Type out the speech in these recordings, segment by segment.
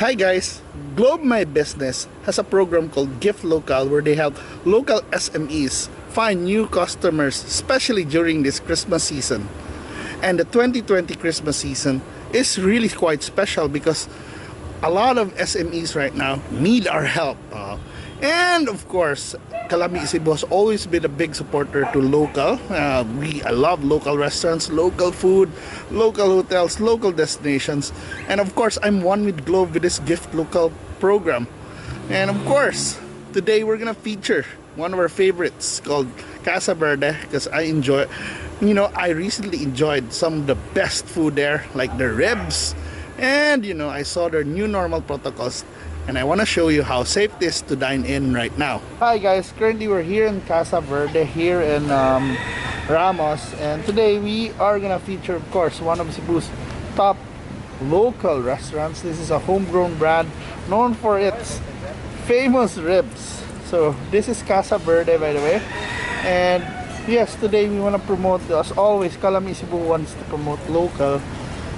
Hi guys, Globe My Business has a program called Gift Local where they help local SMEs find new customers, especially during this Christmas season. And the 2020 Christmas season is really quite special because a lot of SMEs right now need our help. And of course, Calami Cebu has always been a big supporter to local. I love local restaurants, local food, local hotels, local destinations. And of course, I'm one with Globe with this Gift Local program. And of course, today we're gonna feature one of our favorites called Casa Verde because I recently enjoyed some of the best food there, like the ribs. And I saw their new normal protocols. And I want to show you how safe it is to dine in right now. Hi guys, currently we're here in Casa Verde here in Ramos, and today we are gonna feature, of course, one of Cebu's top local restaurants. This is a homegrown brand known for its famous ribs. So this is Casa Verde, by the way. And yes, today we want to promote, as always, Calami Cebu wants to promote local,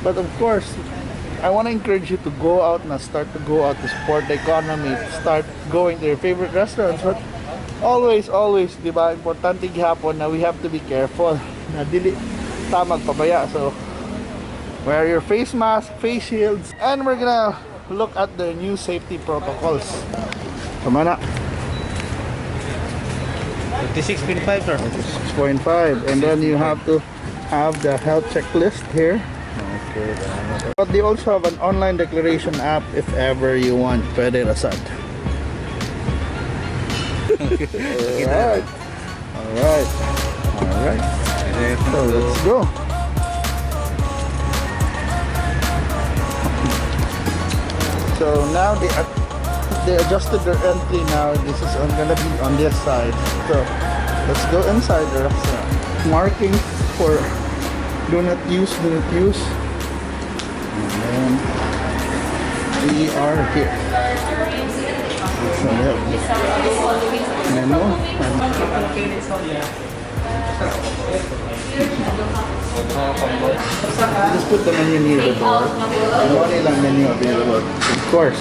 but of course I want to encourage you to go out and start to go out to support the economy, start going to your favorite restaurants. But always, di ba, importante gihapon na we have to be careful na dili ta magpabaya. So wear your face mask, face shields, and we're gonna look at the new safety protocols. Tama na. 56.5, sir. 6.5, and then you have to have the health checklist here. Okay. But they also have an online declaration app if ever you want. Pwede rasad. Alright. So let's go. So now they adjusted their entry now. This is gonna be on this side. So let's go inside the restaurant. Marking for do not use. And then we are here. So yeah. Menu. Just put the menu near the door. And one ilang menu available. Of course,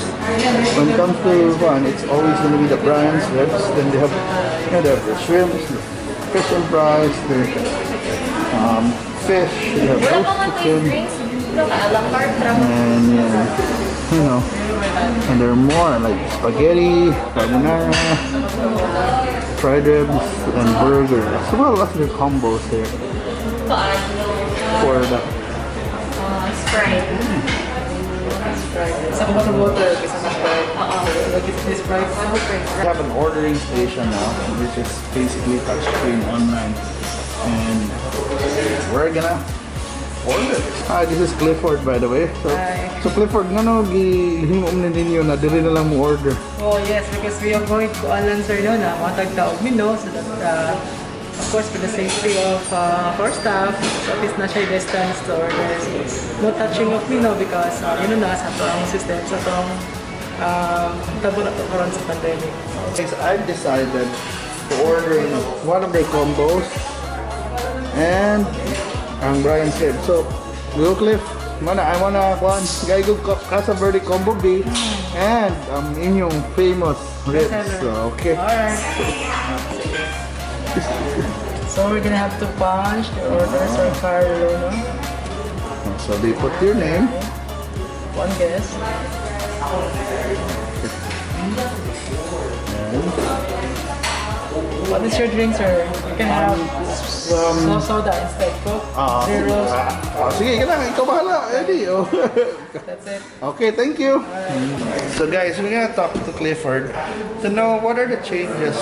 when it comes to one, it's always going to be the prawns, ribs. Then they have, they have the shrimps, the fish and fries, the fish, they have roast chicken. And and there are more like spaghetti, carbonara, fried ribs, and burgers. So well, lots of combos here for the Sprite. Sa bottle water, kasi sa Sprite. We have an ordering station now, which is basically touchscreen online, and we're gonna order. This is Clifford, by the way. So Clifford, gihimo mo ninyo na dili na lang mo order. Oh yes, because we are going to answer no na matagtaog mino so that of course for the safety of our staff, so at least na siya distance to order. So, no touching of mino because na sa tong system sa tong tabo na to karon sa pandemic. Guys, I've decided to order one of their combos and ang Brian said. So, Will Cliff, I wanna Gaigo Casa Verde Combo B and inyong famous ribs. So, okay. Alright. So we're gonna have to punch the orders or Carlo, no? So they put your name. One guess. What is your drink, sir? You can have soda instead. Coke, zeros. Sige, ikaw bahala, Eddie. That's it. Okay, thank you. Alright. So guys, we're gonna talk to Clifford to know what are the changes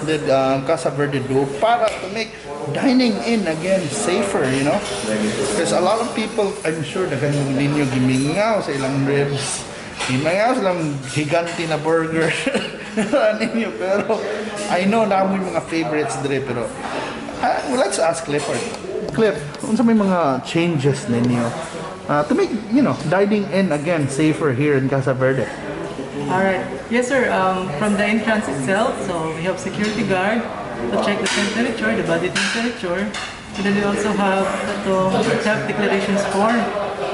did Casa Verde do para to make dining in again safer, Because a lot of people, I'm sure, dagan ninyo gimingaw sa ilang ribs. Gimingaw sa ilang higanti na burger. Ninyo, pero I know na mo yung mga favorites dire, pero let's ask Clifford. Cliff, unsa may mga changes ninyo to make, dining in again safer here in Casa Verde? Alright. Yes, sir. From the entrance itself, so we have security guard to check the temperature, the body temperature. And then we also have itong self-declarations form.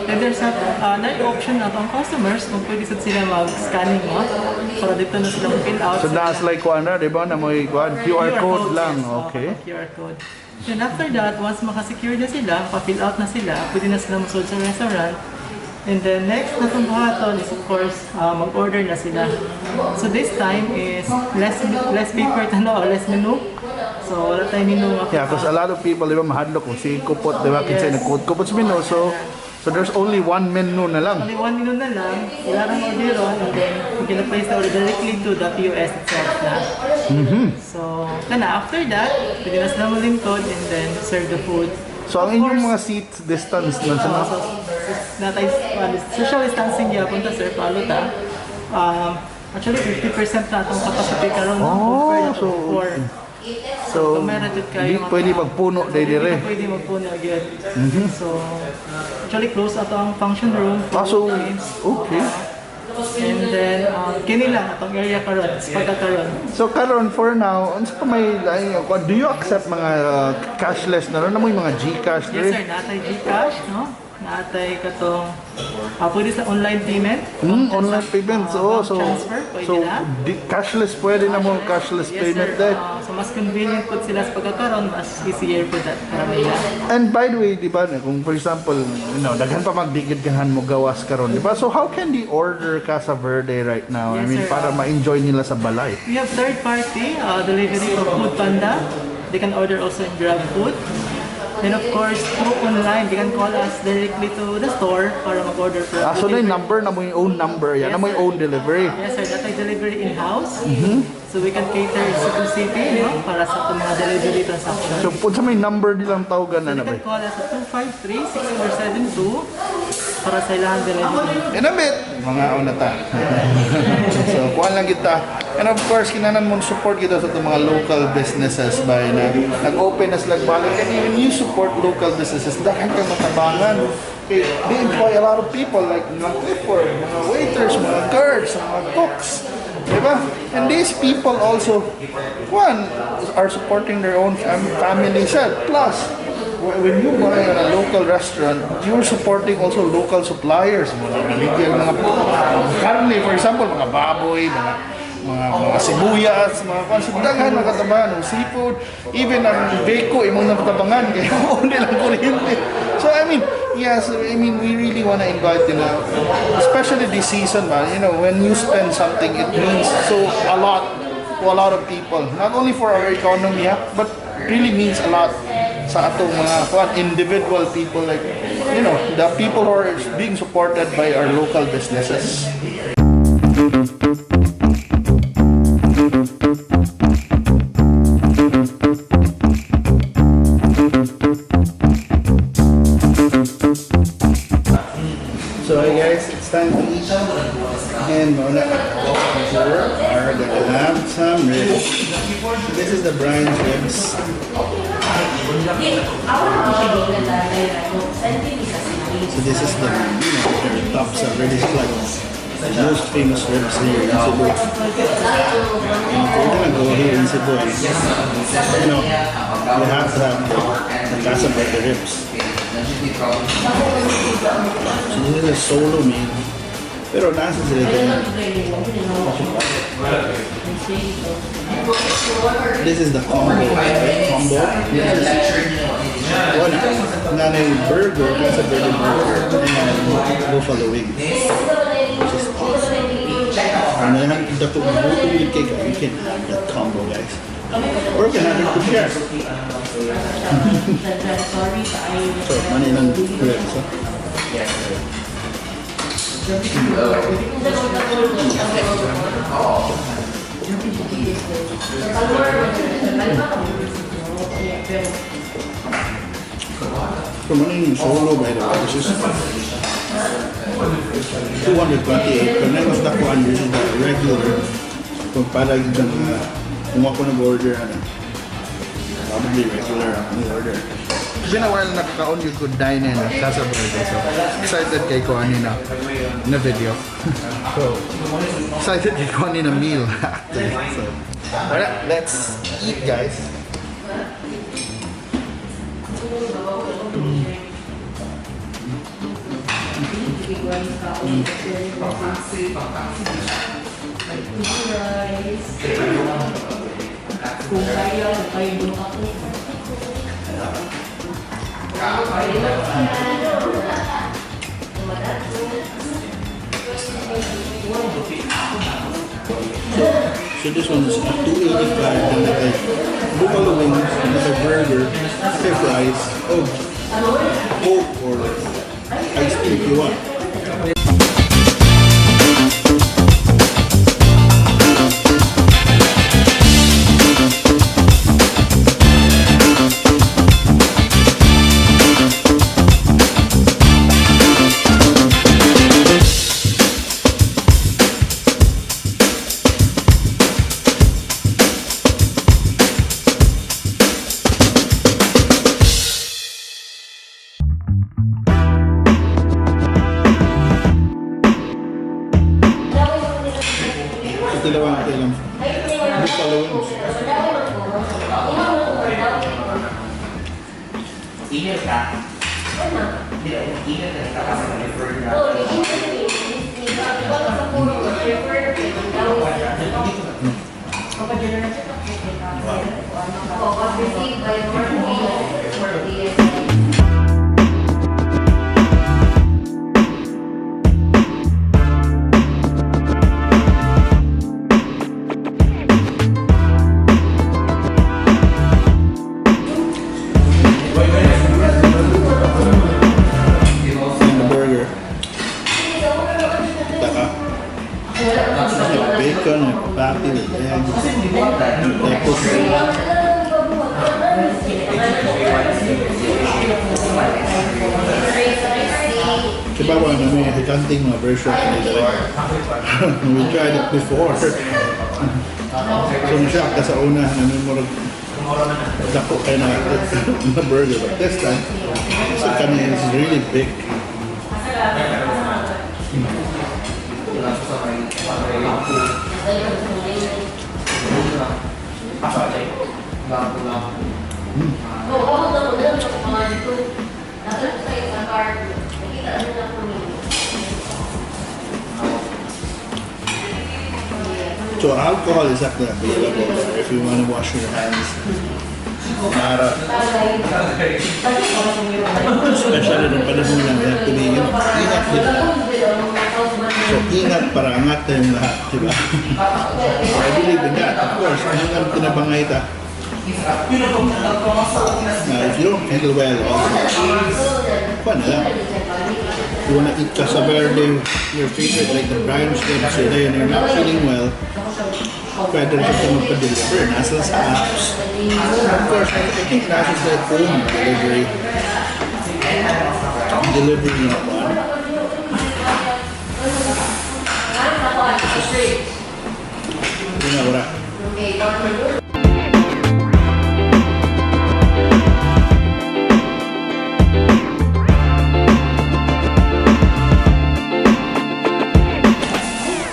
And there's another option na ang customers kung pwede sila mag-scanning mo para dito na sila mag-fill out. So that's like di ba, na may QR code lang, okay. QR code. Then after that, once makasecure na sila, pa-fill out na sila, pwede na sila masold sa restaurant. And then next na itong buhaton is of course, mag-order na sila. So this time is less paper or less menu. So wala tayong menu. Yeah, because a lot of people, di ba, mahadlok kung si kupot, di ba, kinsa na kupot's menu. So there's only one menu na lang. Only one menu na lang, wala kang orderon, and then you can place the order directly to the POS itself na. So, after that, pwede na sila malingkod and then serve the food. So ang inyong mga seat distance na sa So, social distancing niya punta sir, palo ta. Actually, 50% na itong capacity karon compared to before. So, hindi pwede magpuno dahil dire. Pwede magpuno again. So, actually close ato ang function room. So, okay. And then, kini lang atong area karon, pagkakaroon. So karon for now, ano pa may do you accept mga cashless na ron? Ano mo yung mga GCash? Yes sir, natay GCash, no? Natay katong pwede sa online payment. Online payments. So transfer, pwede na. Cashless pwede na mo cashless Yes payment sir, din. so mas convenient po sila sa pagkakaroon, mas easier po that para nila. And by the way, di ba, kung for example, daghan pa magdigid kahan mo gawas karon, di ba? So how can they order Casa Verde right now? Yes, I mean, sir. para ma-enjoy nila sa balay. We have third party delivery of Food Panda. They can order also in Grab Food. And of course, through online, they can call us directly to the store para mag-order for So na yung number, na mo yung own number, yan, na mo yung own delivery. Yes sir, that's delivery in-house. So we can cater Cebu City, no? Para sa mga delivery transactions. So po sa may number nilang tawagan na You ba? can call us at 253-6472 para sa ilang delivery. In a bit, mga una ta. So, kuha lang kita. And of course, kinanan mo support kita sa itong mga local businesses by na nag-open na sila balik. And even you support local businesses, dahil kang matabangan. Okay, they employ a lot of people like mga clipper, mga waiters, mga guards, mga cooks. Diba? And these people also, one, are supporting their own family self. Plus, when you buy at a local restaurant, you're supporting also local suppliers. Mga karne, for example, mga baboy, mga sibuyas, mga pansudaghan, mga katabahan, ng seafood, even ang beko, imong nakatabangan, kaya hindi lang kuryente. So, I mean, yes, we really want to invite, especially this season, when you spend something, it means so a lot to a lot of people. Not only for our economy, but really means a lot sa atong mga individual people, like, the people who are being supported by our local businesses. So hey guys, it's time to eat. And we're gonna have some ribs. This is the brine ribs. So this is the their tops are really like the most famous ribs here in Cebu. And if we're gonna go here in Cebu, we have to have the Casa Verde ribs. So this is a solo meal. Pero nasa sila din. This is the combo. This is nanay burger, Casa Verde burger, and buffalo wings. Which is awesome. And then the buffalo cake, you can have that combo, guys. Or you can have it together. So, money lang ribs, huh? So, money yung solo, by the way, this is 228. Pero na mas dakuan, this is the regular. Kung para yung kung ako nag-order, probably regular ang order. It's been a while nakakaon you could dine in at Casa Verde, so excited kay ko na video. So excited kay ko na meal actually. So alright, let's eat guys. So this one is $2.85 and like buffalo wings, and like burger, fries, Coke or ice cream if you want. Dalawang kailang buffalo wings. Email ka? Email ka kasi na-refer na. Bacon and patty with eggs. Sibawa na may hikanting mga version nila. We tried it before. So na-shock ka sa una na may murag dako kayo na burger. But this time, so kanin is really big. So alcohol is actually available there if you want to wash your hands. Especially ng panahon lang yan, tumingin. Ingat din. So ingat para angat tayong lahat, diba? I believe in that. Of course, ang tinabangay ta. If you don't handle well also, fun lang. You wanna eat Casa Verde, your favorite, like the brunch ribs today, and you're not feeling well, pwede rin siya magpa-deliver. Nasa sa apps. Of course, I think nasa sa home delivery. Delivery na one. Ito na, wala.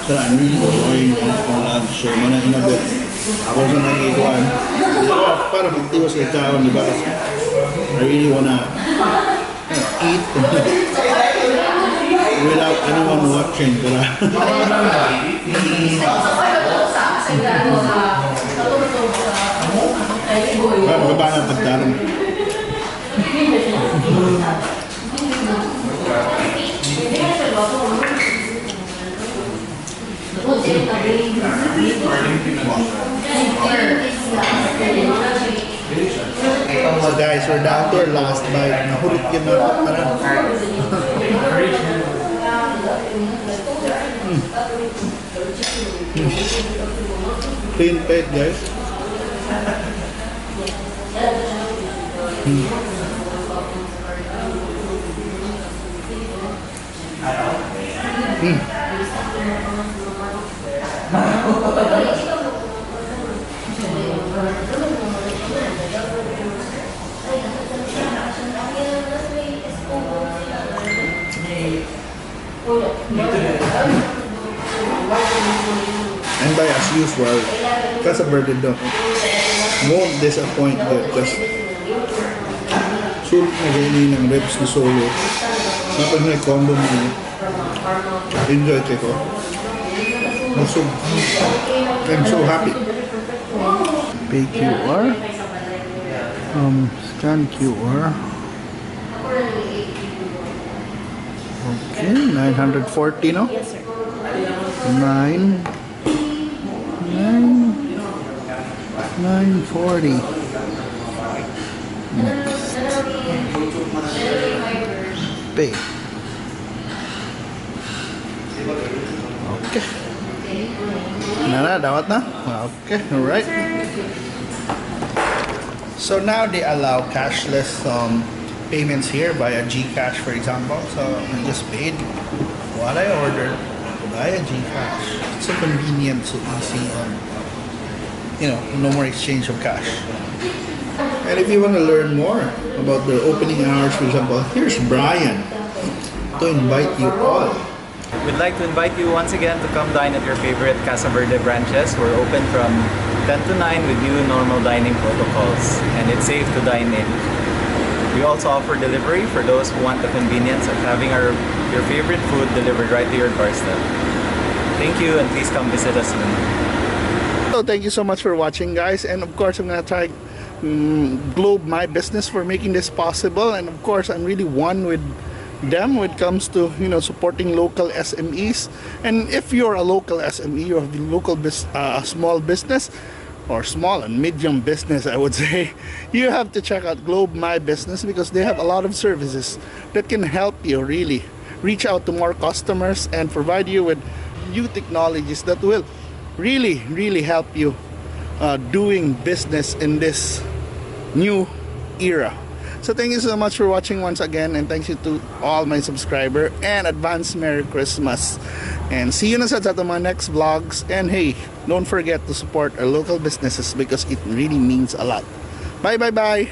So I'm really enjoying my lunch. So mana inabot. Ako sa nag-iwan. Para magtiwas kay kaon, di ba? I really wanna eat without anyone watching. Para magabang pagdarong. So guys, we're down to our last bite. Nahulit yun na parang. Clean plate, guys. And by as usual, Casa Verde won't disappoint you because soup na ganyan ng ribs na solo. Kapag may combo mo, Enjoy ko. I'm so happy. Pay QR. Scan QR. Okay, 940, no? Yes, sir. 940. Next. Pay. Okay. Na, dawat na? Okay, alright. So now they allow cashless payments here via GCash, for example. So I just paid what I ordered via GCash. It's so convenient, so easy. No more exchange of cash. And if you want to learn more about their opening hours, for example, here's Brian to invite you all. We'd like to invite you once again to come dine at your favorite Casa Verde branches. We're open from 10 to 9 with new normal dining protocols, and it's safe to dine in. We also offer delivery for those who want the convenience of having your favorite food delivered right to your doorstep. Thank you, and please come visit us soon. So thank you so much for watching, guys, and of course I'm gonna try Globe myBusiness for making this possible, and of course I'm really one with them when it comes to supporting local SMEs. And if you're a local SME or a local small business or small and medium business, I would say, you have to check out Globe myBusiness because they have a lot of services that can help you really reach out to more customers and provide you with new technologies that will really help you doing business in this new era. So thank you so much for watching once again, and thank you to all my subscribers, and advance Merry Christmas, and see you na sa mga next vlogs. And hey, don't forget to support our local businesses because it really means a lot. Bye.